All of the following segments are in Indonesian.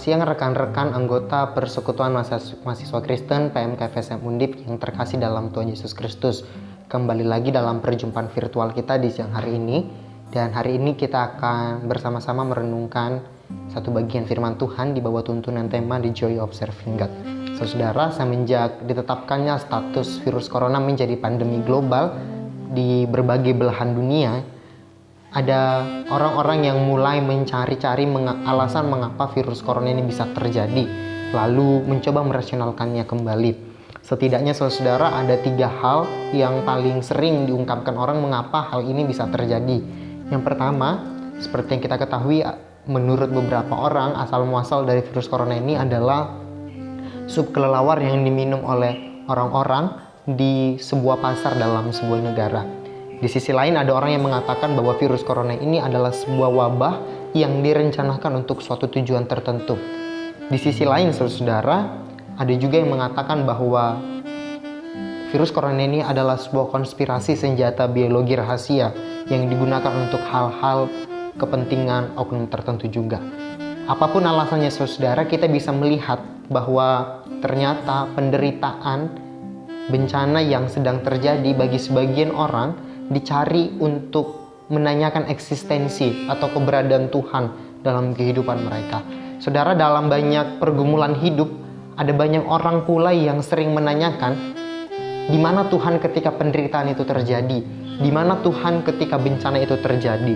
siang rekan-rekan anggota Persekutuan Mahasiswa Kristen PMKFSM Undip yang terkasih dalam Tuhan Yesus Kristus. Kembali lagi dalam perjumpaan virtual kita di siang hari ini. Dan hari ini kita akan bersama-sama merenungkan satu bagian firman Tuhan di bawah tuntunan tema The Joy of Serving God. Saudara, semenjak ditetapkannya status virus corona menjadi pandemi global di berbagai belahan dunia, ada orang-orang yang mulai mencari-cari alasan mengapa virus corona ini bisa terjadi, lalu mencoba merasionalkannya kembali. Setidaknya saudara, ada 3 hal yang paling sering diungkapkan orang mengapa hal ini bisa terjadi. Yang pertama, seperti yang kita ketahui, menurut beberapa orang, asal muasal dari virus corona ini adalah sup kelelawar yang diminum oleh orang-orang di sebuah pasar dalam sebuah negara. Di sisi lain ada orang yang mengatakan bahwa virus corona ini adalah sebuah wabah yang direncanakan untuk suatu tujuan tertentu. Di sisi lain saudara, ada juga yang mengatakan bahwa virus corona ini adalah sebuah konspirasi senjata biologi rahasia yang digunakan untuk hal-hal kepentingan oknum tertentu juga. Apapun alasannya saudara, kita bisa melihat bahwa ternyata penderitaan bencana yang sedang terjadi bagi sebagian orang dicari untuk menanyakan eksistensi atau keberadaan Tuhan dalam kehidupan mereka. Saudara, dalam banyak pergumulan hidup, ada banyak orang pula yang sering menanyakan, di mana Tuhan ketika penderitaan itu terjadi? Di mana Tuhan ketika bencana itu terjadi?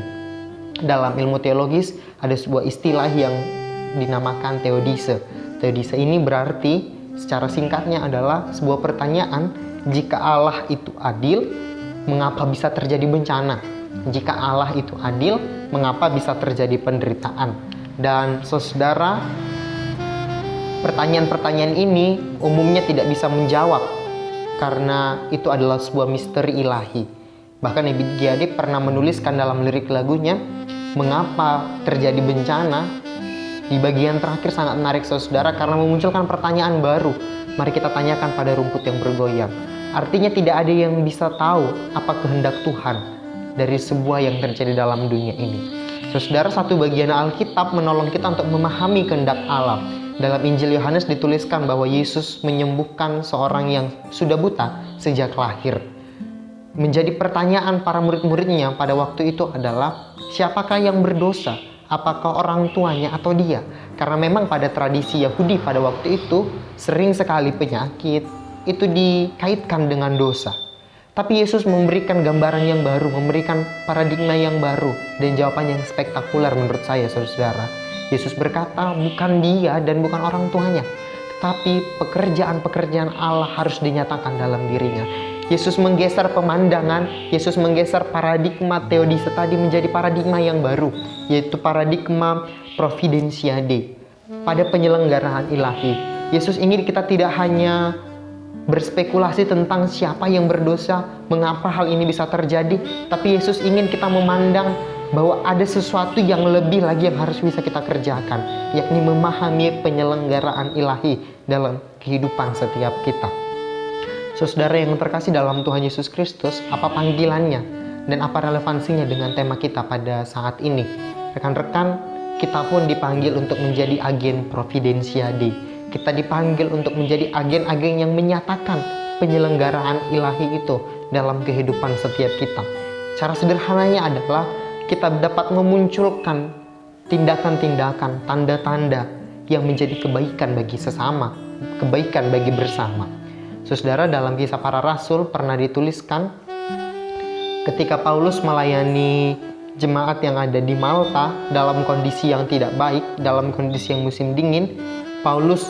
Dalam ilmu teologis ada sebuah istilah yang dinamakan teodise. Teodise ini berarti secara singkatnya adalah sebuah pertanyaan, jika Allah itu adil, mengapa bisa terjadi bencana? Jika Allah itu adil, mengapa bisa terjadi penderitaan? Dan saudara, pertanyaan-pertanyaan ini umumnya tidak bisa menjawab karena itu adalah sebuah misteri ilahi. Bahkan Ebit Giade pernah menuliskan dalam lirik lagunya, mengapa terjadi bencana, di bagian terakhir sangat menarik saudara karena memunculkan pertanyaan baru. Mari kita tanyakan pada rumput yang bergoyang. Artinya tidak ada yang bisa tahu apa kehendak Tuhan dari sebuah yang terjadi dalam dunia ini. Saudara, satu bagian Alkitab menolong kita untuk memahami kehendak Allah. Dalam Injil Yohanes dituliskan bahwa Yesus menyembuhkan seorang yang sudah buta sejak lahir. Menjadi pertanyaan para murid-muridnya pada waktu itu adalah, siapakah yang berdosa? Apakah orang tuanya atau dia? Karena memang pada tradisi Yahudi pada waktu itu sering sekali penyakit itu dikaitkan dengan dosa. Tapi Yesus memberikan gambaran yang baru, memberikan paradigma yang baru, dan jawaban yang spektakuler menurut saya saudara. Yesus berkata bukan dia dan bukan orang tuanya, tapi pekerjaan-pekerjaan Allah harus dinyatakan dalam dirinya. Yesus menggeser pemandangan, Yesus menggeser paradigma teodise tadi menjadi paradigma yang baru, yaitu paradigma providentia Dei, pada penyelenggaraan ilahi. Yesus ingin kita tidak hanya berspekulasi tentang siapa yang berdosa, mengapa hal ini bisa terjadi, tapi Yesus ingin kita memandang bahwa ada sesuatu yang lebih lagi yang harus bisa kita kerjakan, yakni memahami penyelenggaraan ilahi dalam kehidupan setiap kita. Saudara yang terkasih dalam Tuhan Yesus Kristus, apa panggilannya dan apa relevansinya dengan tema kita pada saat ini? Rekan-rekan, kita pun dipanggil untuk menjadi agen providentia Dei. Kita dipanggil untuk menjadi agen-agen yang menyatakan penyelenggaraan ilahi itu dalam kehidupan setiap kita. Cara sederhananya adalah kita dapat memunculkan tindakan-tindakan, tanda-tanda yang menjadi kebaikan bagi sesama, kebaikan bagi bersama. Saudara, dalam Kisah Para Rasul pernah dituliskan ketika Paulus melayani jemaat yang ada di Malta dalam kondisi yang tidak baik, dalam kondisi yang musim dingin, Paulus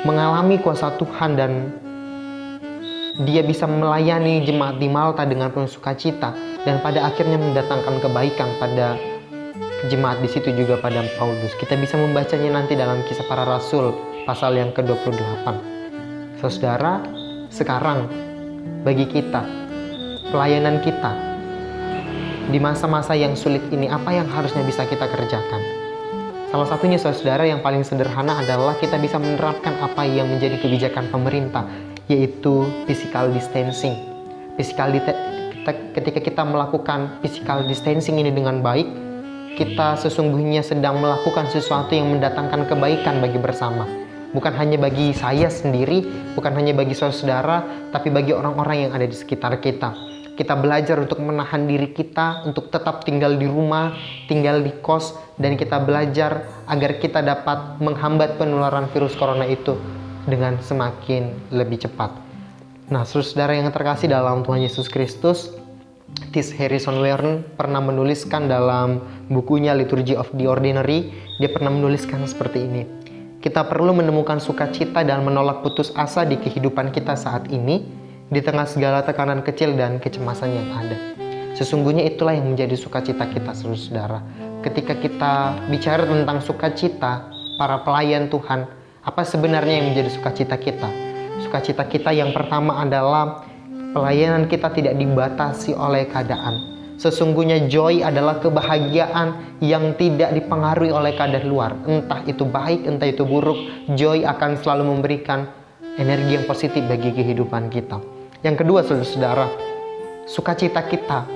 mengalami kuasa Tuhan dan dia bisa melayani jemaat di Malta dengan penuh sukacita dan pada akhirnya mendatangkan kebaikan pada jemaat di situ juga pada Paulus. Kita bisa membacanya nanti dalam Kisah Para Rasul pasal yang ke-28. Saudara, sekarang bagi kita, pelayanan kita di masa-masa yang sulit ini, apa yang harusnya bisa kita kerjakan? Salah satunya saudara yang paling sederhana adalah kita bisa menerapkan apa yang menjadi kebijakan pemerintah, yaitu physical distancing. Ketika kita melakukan physical distancing ini dengan baik, kita sesungguhnya sedang melakukan sesuatu yang mendatangkan kebaikan bagi bersama. Bukan hanya bagi saya sendiri, bukan hanya bagi saudara, tapi bagi orang-orang yang ada di sekitar kita. Kita belajar untuk menahan diri kita, untuk tetap tinggal di rumah, tinggal di kos, dan kita belajar agar kita dapat menghambat penularan virus corona itu dengan semakin lebih cepat. Nah, saudara yang terkasih dalam Tuhan Yesus Kristus, T.S. Harrison Warren pernah menuliskan dalam bukunya Liturgy of the Ordinary, dia pernah menuliskan seperti ini. Kita perlu menemukan sukacita dan menolak putus asa di kehidupan kita saat ini, di tengah segala tekanan kecil dan kecemasan yang ada. Sesungguhnya itulah yang menjadi sukacita kita, saudara. Ketika kita bicara tentang sukacita, para pelayan Tuhan, apa sebenarnya yang menjadi sukacita kita? Sukacita kita yang pertama adalah pelayanan kita tidak dibatasi oleh keadaan. Sesungguhnya joy adalah kebahagiaan yang tidak dipengaruhi oleh keadaan luar. Entah itu baik, entah itu buruk, joy akan selalu memberikan energi yang positif bagi kehidupan kita. Yang kedua, saudara, sukacita kita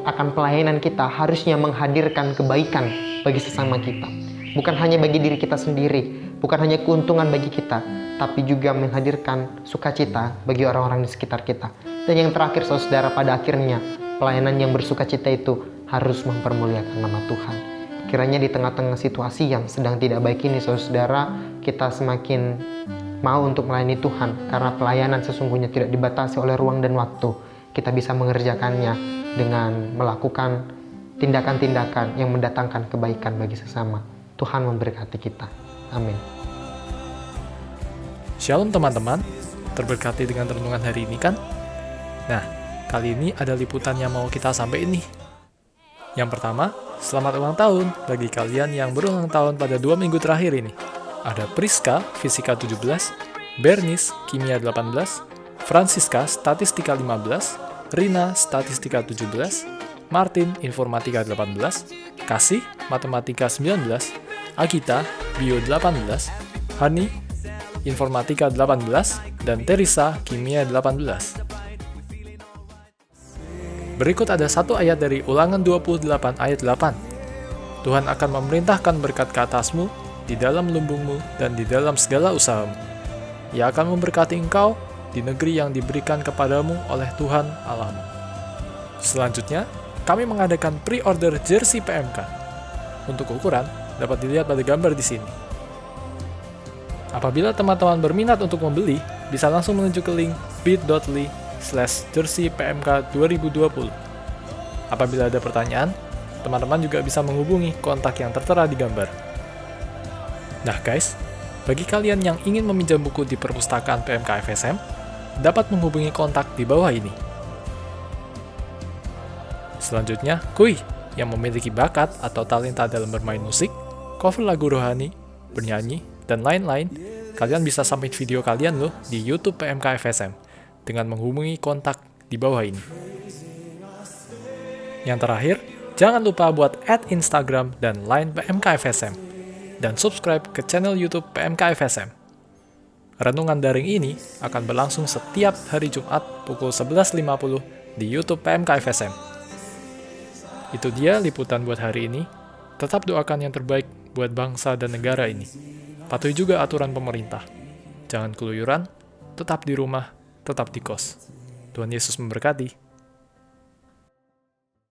akan pelayanan kita harusnya menghadirkan kebaikan bagi sesama kita. Bukan hanya bagi diri kita sendiri, bukan hanya keuntungan bagi kita, tapi juga menghadirkan sukacita bagi orang-orang di sekitar kita. Dan yang terakhir, saudara, pada akhirnya pelayanan yang bersukacita itu harus mempermuliakan nama Tuhan. Kiranya di tengah-tengah situasi yang sedang tidak baik ini, saudara, kita semakin mau untuk melayani Tuhan, karena pelayanan sesungguhnya tidak dibatasi oleh ruang dan waktu. Kita bisa mengerjakannya dengan melakukan tindakan-tindakan yang mendatangkan kebaikan bagi sesama. Tuhan memberkati kita. Amin. Shalom teman-teman, terberkati dengan renungan hari ini kan? Nah, kali ini ada liputan yang mau kita sampaikan nih. Yang pertama, selamat ulang tahun bagi kalian yang berulang tahun pada 2 minggu terakhir ini. Ada Priska, Fisika 17, Bernice, Kimia 18, Francisca, Statistika 15, Rina, Statistika 17, Martin, Informatika 18, Kasih, Matematika 19, Agita, Bio 18, Hani, Informatika 18, dan Teresa, Kimia 18. Berikut ada satu ayat dari Ulangan 28 ayat 8. Tuhan akan memerintahkan berkat ke atasmu, di dalam lumbungmu, dan di dalam segala usahamu. Ia akan memberkati engkau di negeri yang diberikan kepadamu oleh Tuhan Allahmu. Selanjutnya, kami mengadakan pre-order jersey PMK. Untuk ukuran, dapat dilihat pada gambar di sini. Apabila teman-teman berminat untuk membeli, bisa langsung menuju ke link bit.ly/jerseypmk2020. Apabila ada pertanyaan, teman-teman juga bisa menghubungi kontak yang tertera di gambar. Nah guys, bagi kalian yang ingin meminjam buku di perpustakaan PMK FSM, dapat menghubungi kontak di bawah ini. Selanjutnya, kui yang memiliki bakat atau talenta dalam bermain musik, cover lagu rohani, bernyanyi, dan lain-lain, kalian bisa submit video kalian loh di YouTube PMK FSM dengan menghubungi kontak di bawah ini. Yang terakhir, jangan lupa buat add Instagram dan line PMK FSM, dan subscribe ke channel YouTube PMK FSM. Renungan daring ini akan berlangsung setiap hari Jumat pukul 11.50 di YouTube PMK FSM. Itu dia liputan buat hari ini. Tetap doakan yang terbaik buat bangsa dan negara ini. Patuhi juga aturan pemerintah. Jangan keluyuran, tetap di rumah, tetap di kos. Tuhan Yesus memberkati.